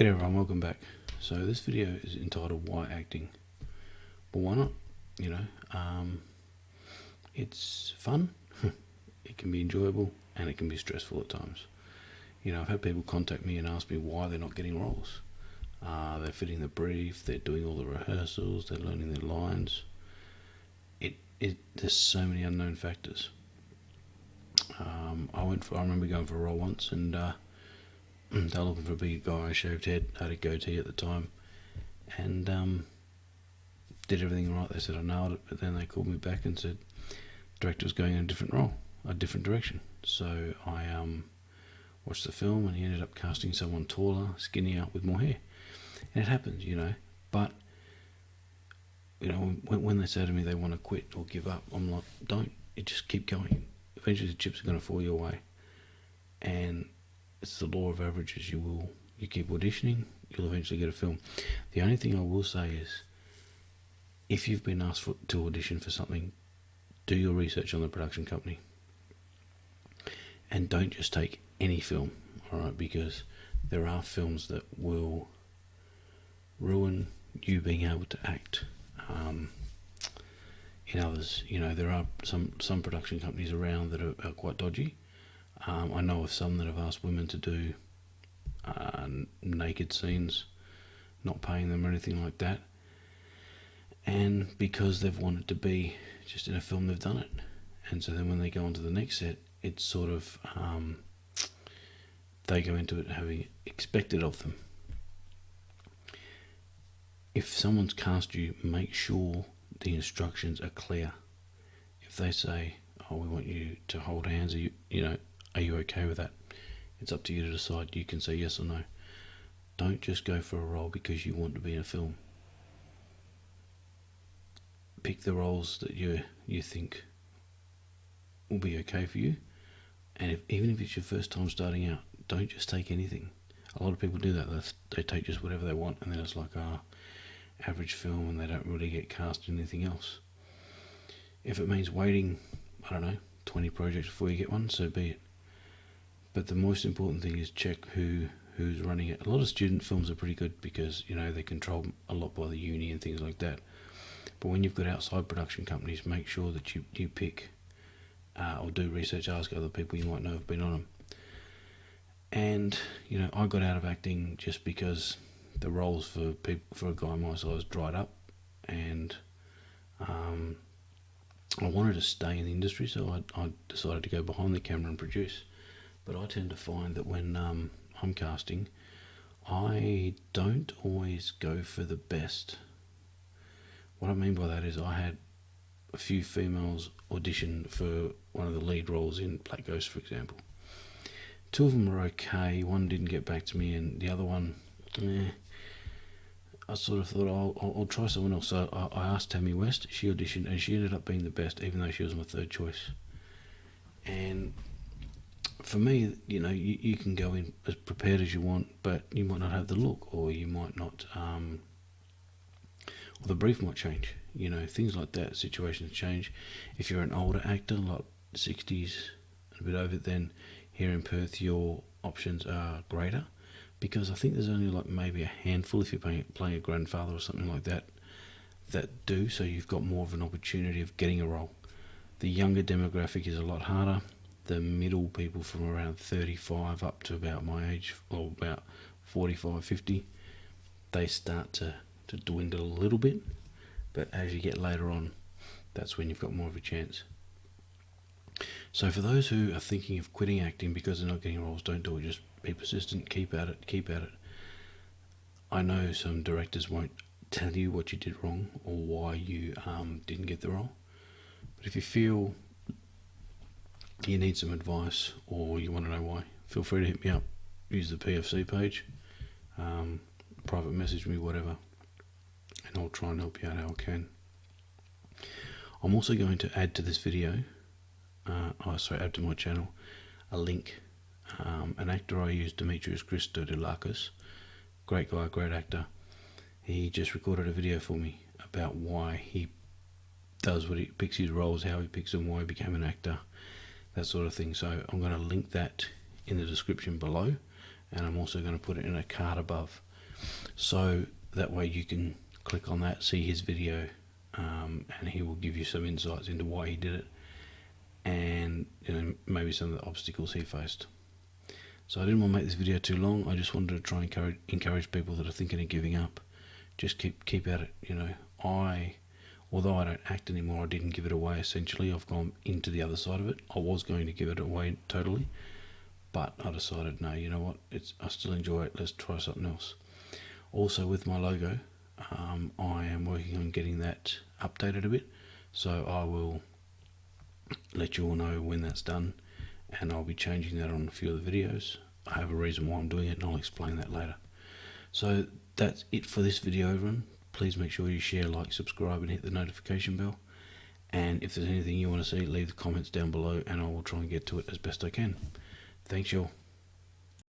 G'day everyone, welcome back. So this video is entitled Why Acting? Well, why not? It's fun, it can be enjoyable, and it can be stressful at times. I've had people contact me and ask me why they're not getting roles. They're fitting the brief, they're doing all the rehearsals, they're learning their lines. There's so many unknown factors. I remember going for a role once, and they were looking for a big guy, shaved head, had a goatee at the time, and did everything right. They said I nailed it, but then they called me back and said the director was going in a different role, a different direction. So I watched the film, and he ended up casting someone taller, skinnier, with more hair. And it happens, But when they say to me they want to quit or give up, I'm like, don't. You just keep going. Eventually, the chips are going to fall your way, and it's the law of averages. You keep auditioning, you'll eventually get a film. The only thing I will say is, if you've been asked to audition for something, do your research on the production company, and don't just take any film, alright? Because there are films that will ruin you being able to act. In others, there are some production companies around that are quite dodgy. I know of some that have asked women to do naked scenes, not paying them or anything like that, and because they've wanted to be just in a film, they've done it. And so then when they go on to the next set, it's sort of they go into it having expected of them. If someone's cast you, make sure the instructions are clear. If they say, "Oh, we want you to hold hands," are you okay with that? It's up to you to decide. You can say yes or no. Don't just go for a role because you want to be in a film. Pick the roles that you think will be okay for you, and even if it's your first time starting out, don't just take anything. A lot of people do that. They take just whatever they want, and then it's like average film, and they don't really get cast in anything else. If it means waiting, 20 projects before you get one, so be it. But the most important thing is check who's running it. A lot of student films are pretty good because they're controlled a lot by the uni and things like that. But when you've got outside production companies, make sure that you pick or do research, ask other people you might know have been on them. And I got out of acting just because the roles for a guy my size dried up, and I wanted to stay in the industry, so I decided to go behind the camera and produce. But I tend to find that when I'm casting, I don't always go for the best. What I mean by that is I had a few females audition for one of the lead roles in Black Ghost, for example. Two of them were okay, one didn't get back to me, and the other one, I sort of thought I'll try someone else. So I asked Tammy West, she auditioned, and she ended up being the best, even though she was my third choice. And for me, you can go in as prepared as you want, but you might not have the look, or you might not, or the brief might change. Things like that, situations change. If you're an older actor, like 60s, a bit over, then here in Perth, your options are greater, because I think there's only maybe a handful, if you're playing a grandfather or something like that do, so you've got more of an opportunity of getting a role. The younger demographic is a lot harder. The middle people from around 35 up to about my age, or about 45, 50, they start to dwindle a little bit, but as you get later on, that's when you've got more of a chance. So for those who are thinking of quitting acting because they're not getting roles, don't do it. Just be persistent, keep at it. I know some directors won't tell you what you did wrong or why you didn't get the role, but if you feel you need some advice or you want to know why, feel free to hit me up. Use the PFC page, private message me, whatever, and I'll try and help you out how I can. I'm also going to add to this video, add to my channel, a link. An actor I use, Dimitrios Christodoulakis, great guy, great actor. He just recorded a video for me about why he does what he picks his roles, how he picks them, why he became an actor, that sort of thing. So I'm going to link that in the description below, and I'm also going to put it in a card above. So that way you can click on that, see his video, and he will give you some insights into why he did it, and maybe some of the obstacles he faced. So I didn't want to make this video too long. I just wanted to try and encourage people that are thinking of giving up. Just keep at it. Although I don't act anymore, I didn't give it away. Essentially, I've gone into the other side of it. I was going to give it away totally, but I decided, no, you know what? I still enjoy it. Let's try something else. Also, with my logo, I am working on getting that updated a bit. So I will let you all know when that's done, and I'll be changing that on a few of the videos. I have a reason why I'm doing it, and I'll explain that later. So that's it for this video, everyone. Please make sure you share, like, subscribe, and hit the notification bell. And if there's anything you want to see, leave the comments down below, and I will try and get to it as best I can. Thanks, y'all.